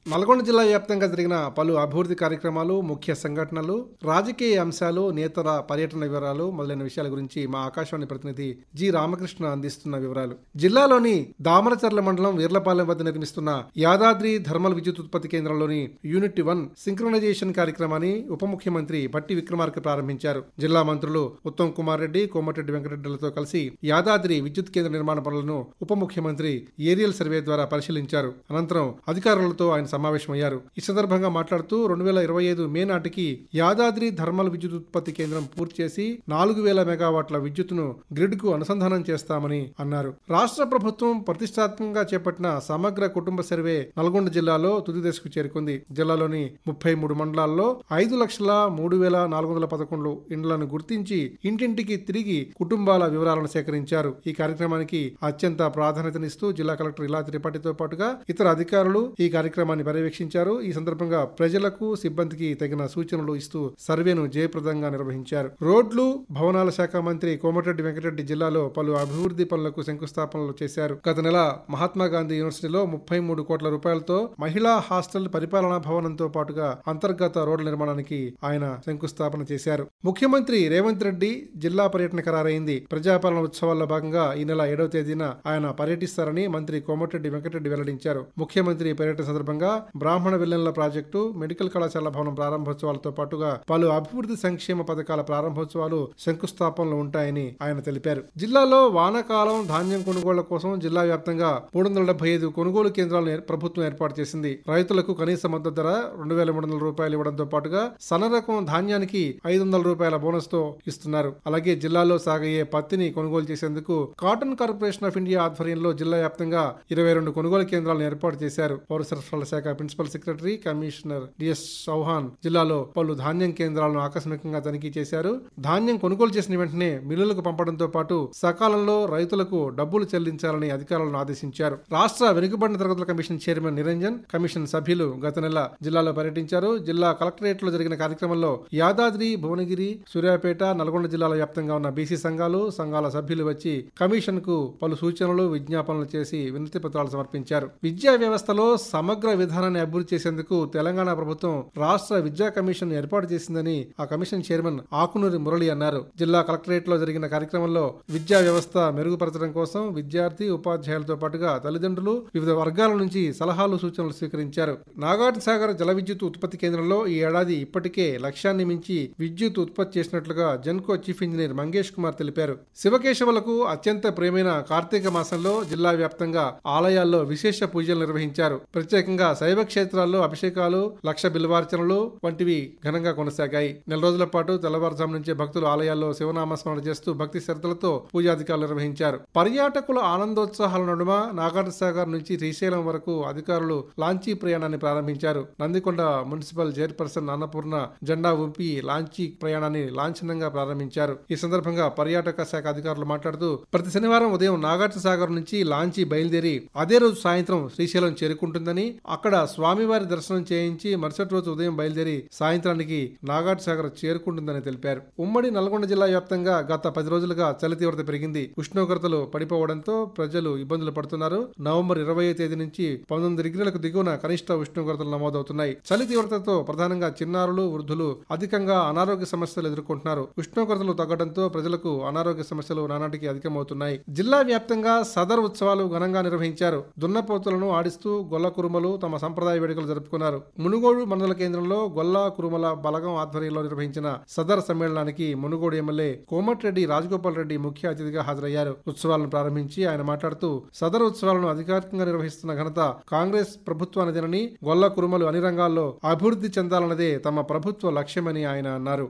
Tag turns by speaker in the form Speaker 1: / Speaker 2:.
Speaker 1: నల్గొండ జిల్లా వ్యాప్తంగా జరిగిన పలు అభివృద్ధి కార్యక్రమాలు, ముఖ్య సంఘటనలు, రాజకీయ అంశాలు, నేతల పర్యటన వివరాలు మొదలైన విషయాల గురించి మా ఆకాశవాణి ప్రతినిధి జి రామకృష్ణ అందిస్తున్న వివరాలు. జిల్లాలోని దామరచర్ల మండలం వీర్లపాలెం వద్ద నిర్మిస్తున్న యాదాద్రి థర్మల్ విద్యుత్ ఉత్పత్తి కేంద్రంలోని యూనిట్ 1 సింక్రనైజేషన్ కార్యక్రమాన్ని ఉప ముఖ్యమంత్రి భట్టి విక్రమార్క ప్రారంభించారు. జిల్లా మంత్రులు ఉత్తమ్ కుమార్ రెడ్డి, కోమటిరెడ్డి వెంకటరెడ్డిలతో కలిసి యాదాద్రి విద్యుత్ కేంద్ర నిర్మాణ పనులను ఉప ముఖ్యమంత్రి ఏరియల్ సర్వే ద్వారా పరిశీలించారు. అనంతరం అధికారులతో ఆయన సమావేశమయ్యారు. ఈ సందర్భంగా మాట్లాడుతూ 2025 మే నాటికి యాదాద్రి థర్మల్ విద్యుత్ ఉత్పత్తి కేంద్రం పూర్తి చేసి 4000 మెగావాట్ల విద్యుత్తును గ్రిడ్ కు అనుసంధానం చేస్తామని అన్నారు. రాష్ట్ర ప్రభుత్వం ప్రతిష్టాత్మకంగా చేపట్టిన సమగ్ర కుటుంబ సర్వే నల్గొండ జిల్లాలో తుది దశకు చేరుకుంది. జిల్లాలోని 33 మండలాల్లో 5,03,411 ఇండ్లను గుర్తించి ఇంటింటికి తిరిగి కుటుంబాల వివరాలను సేకరించారు. ఈ కార్యక్రమానికి అత్యంత ప్రాధాన్యతనిస్తూ జిల్లా కలెక్టర్ ఇలా త్రిపాఠితో పాటుగా ఇతర అధికారులు ఈ కార్యక్రమాన్ని పర్యవేక్షించారు. ఈ సందర్భంగా ప్రజలకు, సిబ్బందికి తగిన సూచనలు ఇస్తూ సర్వేను జయప్రదంగా నిర్వహించారు. రోడ్లు, భవనాల శాఖ మంత్రి కోమటిరెడ్డి వెంకటరెడ్డి జిల్లాలో పలు అభివృద్ధి పనులకు శంకుస్థాపనలు చేశారు. గత నెల మహాత్మా గాంధీ యూనివర్సిటీలో 33 కోట్ల రూపాయలతో మహిళా హాస్టల్ పరిపాలనా భవనంతో పాటుగా అంతర్గత రోడ్ల నిర్మాణానికి ఆయన శంకుస్థాపన చేశారు. ముఖ్యమంత్రి రేవంత్ రెడ్డి జిల్లా పర్యటన ఖరారైంది. ప్రజాపాలన ఉత్సవాల్లో భాగంగా ఈ నెల 7వ తేదీన ఆయన పర్యటిస్తారని మంత్రి కోమటిరెడ్డి వెంకటరెడ్డి వెల్లడించారు. ముఖ్యమంత్రి పర్యటన సందర్భంగా బ్రాహ్మణ విల్లెన్ల ప్రాజెక్టు, మెడికల్ కళాశాల భవనం ప్రారంభోత్సవాలతో పాటుగా పలు అభివృద్ధి సంక్షేమ పథకాల ప్రారంభోత్సవాలు, శంకుస్థాపనలు ఉంటాయని ఆయన తెలిపారు. జిల్లాలో వానాకాలం ధాన్యం కొనుగోళ్ల కోసం జిల్లా వ్యాప్తంగా 375 కొనుగోలు కేంద్రాలను ప్రభుత్వం ఏర్పాటు చేసింది. రైతులకు కనీస మద్దతు ధర 2,300 రూపాయలు ఇవ్వడంతో పాటుగా సన్న రకం ధాన్యానికి 500 రూపాయల బోనస్ తో ఇస్తున్నారు. అలాగే జిల్లాలో సాగయ్యే పత్తిని కొనుగోలు చేసేందుకు కాటన్ కార్పొరేషన్ ఆఫ్ ఇండియా ఆధ్వర్యంలో జిల్లా వ్యాప్తంగా 22 కొనుగోలు కేంద్రాలను ఏర్పాటు చేశారు. పౌర సరఫరాల శాఖ principal secretary commissioner DS Chauhan జిల్లాలో పలు ధాన్యం కేంద్రాలను ఆకస్మికంగా తనిఖీ చేశారు. ధాన్యం కొనుగోలు చేసిన వెంటనే మిల్లులకు పంపడంతో పాటు సకాలంలో రైతులకు డబ్బులు చెల్లించాలని అధికారులను ఆదేశించారు. రాష్ట్ర వెనుకబడిన తరగతుల కమిషన్ చైర్మన్ నిరంజన్, కమిషన్ సభ్యులు గత నెల జిల్లాలో పర్యటించారు. జిల్లా కలెక్టరేట్ లో జరిగిన కార్యక్రమంలో యాదాద్రి, భువనగిరి, సూర్యాపేట, నల్గొండ జిల్లాల వ్యాప్తంగా ఉన్న బీసీ సంఘాల సభ్యులు వచ్చి కమిషన్ కు పలు సూచనలు, విజ్ఞాపనలు చేసి వినతి పత్రాలు సమర్పించారు. విద్యా వ్యవస్థలో సమగ్ర విధానాన్ని అభివృద్ధి చేసేందుకు తెలంగాణ ప్రభుత్వం రాష్ట్ర విద్యా కమిషన్ ఏర్పాటు చేసిందని ఆ కమిషన్ చైర్మన్ ఆకునూరి మురళి అన్నారు. జిల్లా కలెక్టరేట్ లో జరిగిన కార్యక్రమంలో విద్యా వ్యవస్థ మెరుగుపరచడం కోసం విద్యార్థి, ఉపాధ్యాయులతో పాటుగా తల్లిదండ్రులు, వివిధ వర్గాల నుంచి సలహాలు, సూచనలు స్వీకరించారు. నాగార్జునసాగర్ జల విద్యుత్ ఉత్పత్తి కేంద్రంలో ఈ ఏడాది ఇప్పటికే లక్ష్యాన్ని మించి విద్యుత్ ఉత్పత్తి చేసినట్లుగా జెన్కో చీఫ్ ఇంజనీర్ మంగేష్ కుమార్ తెలిపారు. శివకేశవులకు అత్యంత ప్రియమైన కార్తీక మాసంలో జిల్లా వ్యాప్తంగా ఆలయాల్లో విశేష పూజలు నిర్వహించారు. ప్రత్యేకంగా శైవ క్షేత్రాల్లో అభిషేకాలు, లక్ష బిల్వార్చనలు వంటివి ఘనంగా కొనసాగాయి. నెల రోజుల పాటు తెల్లవారుజాము నుంచే భక్తులు ఆలయాల్లో శివనామస్మరణ చేస్తూ భక్తి శ్రద్ధలతో పూజాధికారులు నిర్వహించారు. పర్యాటకుల ఆనందోత్సాహాల నడుమ నాగార్జునసాగర్ నుంచి శ్రీశైలం వరకు అధికారులు లాంచీ ప్రయాణాన్ని ప్రారంభించారు. నందికొండ మున్సిపల్ చైర్పర్సన్ అన్నపూర్ణ జెండా ఊపి లాంచీ ప్రయాణాన్ని లాంఛనంగా ప్రారంభించారు. ఈ సందర్భంగా పర్యాటక శాఖ అధికారులు మాట్లాడుతూ ప్రతి శనివారం ఉదయం నాగార్జునసాగర్ నుంచి లాంచీ బయలుదేరి అదే రోజు సాయంత్రం శ్రీశైలం చేరుకుంటుందని, అక్కడ స్వామివారి దర్శనం చేయించి మరుసటి రోజు ఉదయం బయలుదేరి సాయంత్రానికి నాగార్జునసాగర్ చేరుకుంటుందని తెలిపారు. ఉమ్మడి నల్గొండ జిల్లా వ్యాప్తంగా గత 10 రోజులుగా చలి తీవ్రత పెరిగింది. ఉష్ణోగ్రతలు పడిపోవడంతో ప్రజలు ఇబ్బందులు పడుతున్నారు. నవంబర్ 20వ తేదీ నుంచి 19 డిగ్రీలకు దిగువన కనిష్ట ఉష్ణోగ్రతలు నమోదవుతున్నాయి. చలి తీవ్రతతో ప్రధానంగా చిన్నారులు, వృద్ధులు అధికంగా అనారోగ్య సమస్యలు ఎదుర్కొంటున్నారు. ఉష్ణోగ్రతలు తగ్గడంతో ప్రజలకు అనారోగ్య సమస్యలు నానాటికి అధికమవుతున్నాయి. జిల్లా వ్యాప్తంగా సదర్ ఉత్సవాలు ఘనంగా నిర్వహించారు. దున్నపోతులను ఆడిస్తూ గొల్ల కురుమలు తమ సంప్రదాయ వేడుకలు జరుపుకున్నారు. మునుగోడు మండల కేంద్రంలో గొల్ల కురుమల బలగం ఆధ్వర్యంలో నిర్వహించిన సదర్ సమ్మేళనానికి మునుగోడు ఎమ్మెల్యే కోమటిరెడ్డి రాజగోపాల్ రెడ్డి ముఖ్య అతిథిగా హాజరయ్యారు. ఉత్సవాలను ప్రారంభించి ఆయన మాట్లాడుతూ సదర్ ఉత్సవాలను అధికారికంగా నిర్వహిస్తున్న ఘనత కాంగ్రెస్ ప్రభుత్వానిదేనని, గొల్ల కురుమలు అన్ని రంగాల్లో అభివృద్ధి చెందాలన్నదే తమ ప్రభుత్వ లక్ష్యమని ఆయన అన్నారు.